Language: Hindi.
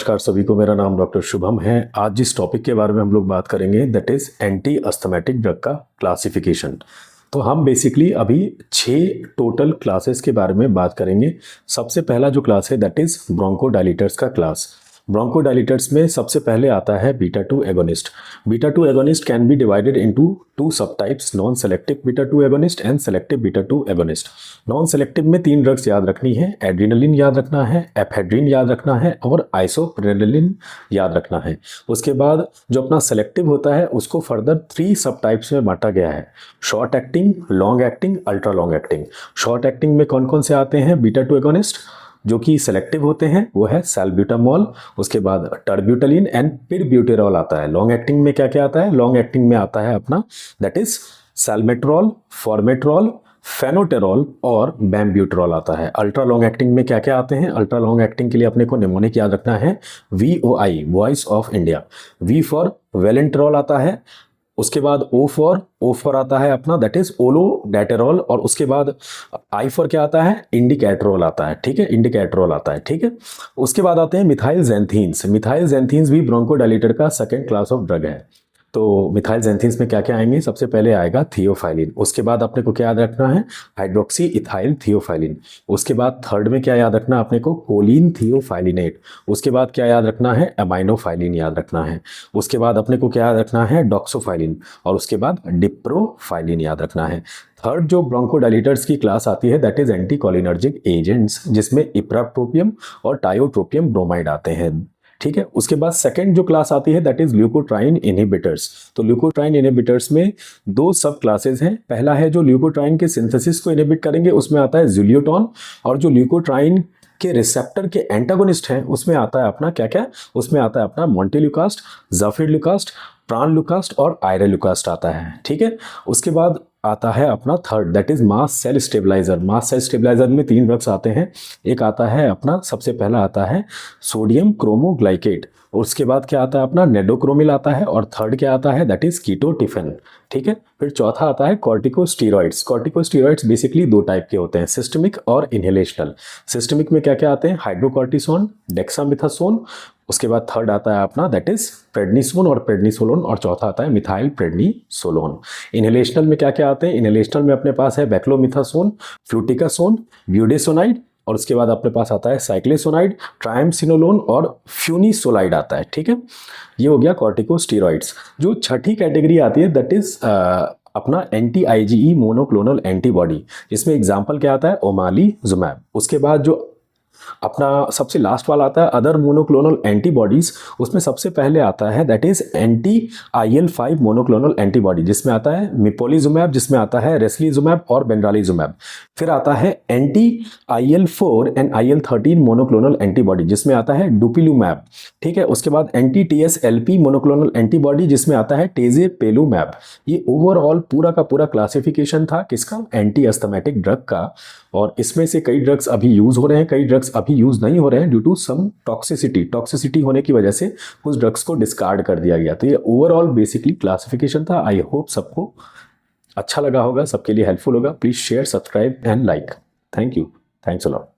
नमस्कार सभी को, मेरा नाम डॉक्टर शुभम है। आज जिस टॉपिक के बारे में हम लोग बात करेंगे that is anti asthmatic drug का क्लासिफिकेशन। तो हम बेसिकली अभी 6 टोटल क्लासेस के बारे में बात करेंगे। सबसे पहला जो क्लास है दैट इज़ ब्रोंकोडायलेटर्स का क्लास। ब्रोंकोडायलेटर्स में सबसे पहले आता है beta 2 agonist. Beta 2 agonist can be divided into 2 सब types, non selective beta 2 agonist and selective beta 2 agonist. Non selective में 3 ड्रग्स याद रखनी है, एड्रेनालिन याद रखना है, एफेड्रिन याद रखना है और आइसोप्रेनालिन याद रखना है। उसके बाद जो अपना सेलेक्टिव होता है उसको फर्दर 3 सब टाइप्स में बांटा गया है, short acting, long acting, ultra long acting. Short acting में कौन कौन से आते हैं बीटा 2 एगोनिस्ट जो कि सेलेक्टिव होते हैं, वो है सैल्ब्यूटामॉल, उसके बाद टर्ब्यूटलिन एंड पिरब्यूटेरॉल आता है। लॉन्ग एक्टिंग में क्या क्या आता है? लॉन्ग एक्टिंग में आता है अपना दैट इज सैल्मेट्रॉल, फॉर्मेट्रॉल, फेनोटेरॉल और बैम्ब्यूटेरॉल आता है। अल्ट्रा लॉन्ग एक्टिंग में क्या क्या आते हैं? अल्ट्रा लॉन्ग एक्टिंग के लिए अपने को निमोनिक याद रखना है, VOI, voice of India. V for वेलेंट्रॉल आता है, उसके बाद O फॉर आता है अपना दैट इज ओलोडेटेरॉल, और उसके बाद I फॉर क्या आता है? इंडिकेट्रोल आता है। ठीक है, इंडिकेट्रोल आता है। ठीक है, उसके बाद आते हैं मिथाइल ज़ैंथीन्स। मिथाइल ज़ैंथीन्स भी ब्रोंकोडायलेटर का सेकंड क्लास ऑफ ड्रग है। तो मिथाइल ज़ैंथीन्स में क्या क्या आएंगे? सबसे पहले आएगा थियोफाइलिन, उसके बाद अपने को क्या याद रखना है? Hydroxy ethyl theophylline. उसके बाद थर्ड में क्या याद रखना है अपने को? कोलिन थियोफाइलिनेट। उसके बाद क्या याद रखना है? एमाइनोफाइलिन याद रखना है। उसके बाद अपने को क्या याद रखना है? डॉक्सोफाइलिन, और उसके बाद डिप्रोफाइलिन याद रखना है। थर्ड जो ब्रोंकोडायलेटर्स की क्लास आती है दैट इज एंटीकोलिनर्जिक एजेंट्स, जिसमें इप्राट्रोपियम और टायोट्रोपियम ब्रोमाइड आते हैं। ठीक है, उसके बाद सेकंड जो क्लास आती है दैट इज ल्यूकोट्राइन इनहिबिटर्स। तो ल्यूकोट्राइन इनहिबिटर्स में 2 सब क्लासेस हैं। पहला है जो ल्यूकोट्राइन के सिंथेसिस को इनहिबिट करेंगे, उसमें आता है ज़िल्यूटॉन, और जो ल्यूकोट्राइन के रिसेप्टर के एंटागोनिस्ट हैं उसमें आता है अपना क्या क्या? उसमें आता है अपना मोंटेल्यूकास्ट, ज़ाफिरल्यूकास्ट, प्रानल्यूकास्ट और आयरल्यूकास्ट आता है। ठीक है, उसके बाद आता है अपना third that is mast cell stabiliser. Mast cell stabiliser में 3 ड्रग्स आते हैं। एक आता है अपना, सबसे पहला आता है सोडियम क्रोमोग्लाइकेट, उसके बाद क्या आता है अपना? नेडोक्रोमिल आता है, और थर्ड क्या आता है? That is ketotifen. ठीक है, फिर चौथा आता है कॉर्टिकोस्टीरॉइड्स। कॉर्टिकोस्टीरॉइड्स बेसिकली 2 टाइप के होते हैं, सिस्टमिक और इनहेलेशनल। सिस्टमिक में क्या क्या आते हैं? हाइड्रोकॉर्टिसोन, डेक्सामिथासोन, उसके बाद थर्ड आता है अपना दैट इज प्रेडनिसोन और प्रेडनिसोलोन, और चौथा आता है मिथाइल प्रेडनिसोलोन। इनहेलेशनल में क्या क्या आते हैं? इनहेलेशनल में अपने पास है बेक्लोमिथासोन, फ्लूटिकासोन, ब्यूडेसोनाइड, और उसके बाद अपने पास आता है साइक्लेसोनाइड, ट्राइमसिनोलोन और फ्यूनिसोलाइड आता है। ठीक है, ये हो गया कॉर्टिकोस्टीरॉइड्स। जो छठी कैटेगरी आती है दैट इज अपना एंटी IgE मोनोक्लोनल एंटीबॉडी, इसमें एग्जाम्पल क्या आता है? ओमालीजुमैब। उसके बाद जो अपना सबसे लास्ट वाला आता है अदर मोनोक्लोनल एंटीबॉडीज, उसमें सबसे पहले आता है that is anti IL-5 monoclonal antibody, जिसमें आता है मिपोलिजुमैब, जिसमें आता है रेसलीजुमैब और बेंड्रालिजुमैब। फिर आता है anti IL-4 and IL-13 monoclonal antibody, जिसमें आता है डुपिलुमैब। ठीक है, उसके बाद एंटी TSLP मोनोक्लोनल एंटीबॉडी, जिसमें आता है टेजेपेलुमैब। ये ओवरऑल पूरा का पूरा क्लासिफिकेशन था किसका? एंटी अस्थमेटिक ड्रग का। और इसमें से कई ड्रग्स अभी यूज हो रहे हैं, कई ड्रग्स अभी यूज नहीं हो रहे हैं ड्यू टू सम टॉक्सिसिटी होने की वजह से कुछ ड्रग्स को डिस्कार्ड कर दिया गया। तो ये ओवरऑल बेसिकली क्लासिफिकेशन था। आई होप सबको अच्छा लगा होगा, सबके लिए हेल्पफुल होगा। Please share, subscribe and like. Thank you, thanks a lot.